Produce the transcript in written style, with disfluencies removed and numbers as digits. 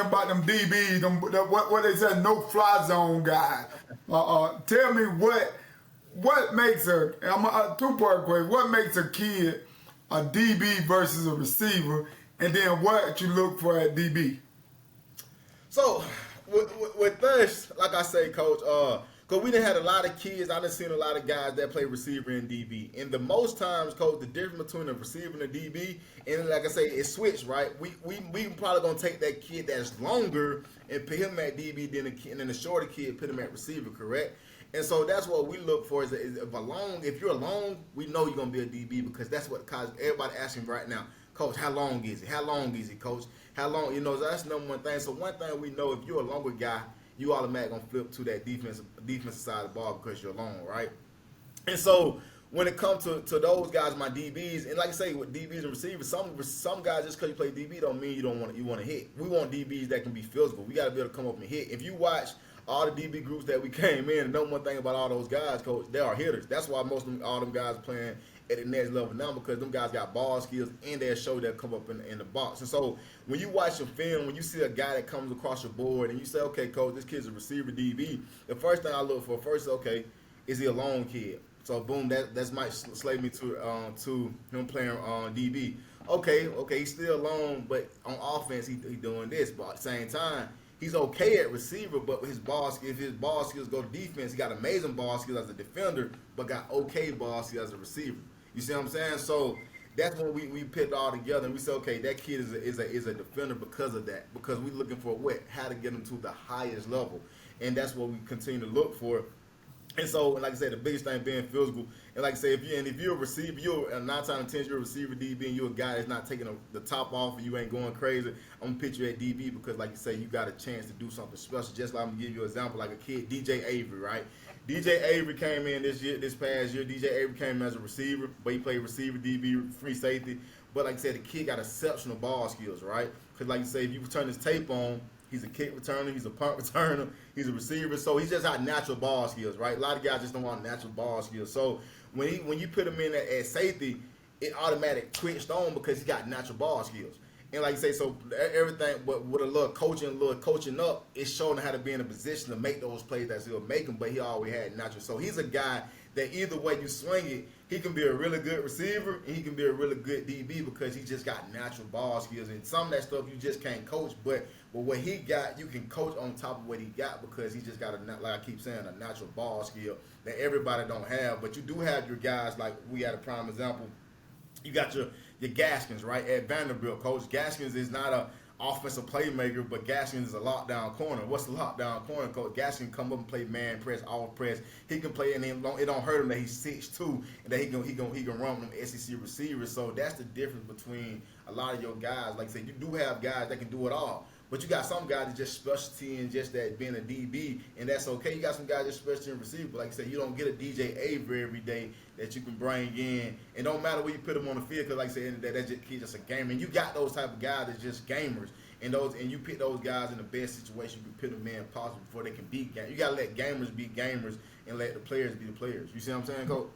them about them DBs, what they say, no fly zone guys. Tell me what makes a two-part question. What makes a kid a DB versus a receiver, and then what you look for at DB? So with this, like I say, Coach, because we done had a lot of kids, I done seen a lot of guys that play receiver and DB. And the most times, Coach, the difference between a receiver and a DB, and like I say, it switched, right? We probably going to take that kid that's longer and put him at DB, and then the shorter kid put him at receiver, correct? And so that's what we look for is if you're long, we know you're going to be a DB because that's what everybody asking right now. Coach, how long is it? How long is it, Coach? How long? You know, that's the number one thing. So one thing we know, if you're a longer guy, you automatically gonna flip to that defensive side of the ball because you're long, right? And so when it comes to those guys, my DBs, and like I say, with DBs and receivers, some guys just because you play DB don't mean you want to hit. We want DBs that can be physical. We got to be able to come up and hit. If you watch all the DB groups that we came in, the number one thing about all those guys, Coach, they are hitters. That's why all them guys are playing at the next level now because them guys got ball skills and they'll show they'll come up in the box. And so when you watch your film, when you see a guy that comes across your board and you say, okay, Coach, this kid's a receiver DB, the first thing I look for first is, okay, is he a long kid? So boom, that might slay me to him playing DB. Okay, he's still long, but on offense he doing this. But at the same time, he's okay at receiver, but if his ball skills go to defense, he got amazing ball skills as a defender, but got okay ball skills as a receiver. You see what I'm saying? So that's when we put it all together and we say, okay, that kid is a defender because of that. Because we're looking for how to get him to the highest level. And that's what we continue to look for. And so, like I said, the biggest thing being physical. And like I say, if you're a receiver, you're 9 times out of 10, you're a receiver DB, and you're a guy that's not taking the top off, and you ain't going crazy. I'm gonna put you at DB because, like you say, you got a chance to do something special. Just like I'm gonna give you an example, like a kid, DJ Avery, right? DJ Avery came in this past year. DJ Avery came in as a receiver, but he played receiver, DB, free safety. But like I said, the kid got exceptional ball skills, right? Because like you say, if you turn his tape on, he's a kick returner, he's a punt returner, he's a receiver. So he's just got natural ball skills, right? A lot of guys just don't want natural ball skills. So when you put him in at safety, it automatically twitched on because he got natural ball skills. And like you say, so everything, but with a little coaching up, it's showing how to be in a position to make those plays that he'll make them, but he always had natural. So he's a guy that either way you swing it, he can be a really good receiver and he can be a really good DB because he just got natural ball skills. And some of that stuff you just can't coach, but what he got, you can coach on top of what he got because he just got like I keep saying, a natural ball skill that everybody don't have. But you do have your guys, like we had a prime example. You got your Gaskins, right, at Vanderbilt, Coach. Gaskins is not a offensive playmaker, but Gaskins is a lockdown corner. What's the lockdown corner, Coach? Gaskins can come up and play man press, off press. He can play, and it don't hurt him that he's 6'2", and that he can run them SEC receivers. So that's the difference between a lot of your guys. Like I said, you do have guys that can do it all. But you got some guys that just specialty in just that being a DB, and that's okay. You got some guys that specialty in receiver. But like I said, you don't get a DJ Avery every day that you can bring in. It don't matter where you put him on the field, because like I said, that's just a gamer. And you got those type of guys that's just gamers. And you pick those guys in the best situation you can put them in possible before they can beat gamers. You got to let gamers be gamers and let the players be the players. You see what I'm saying, Coach?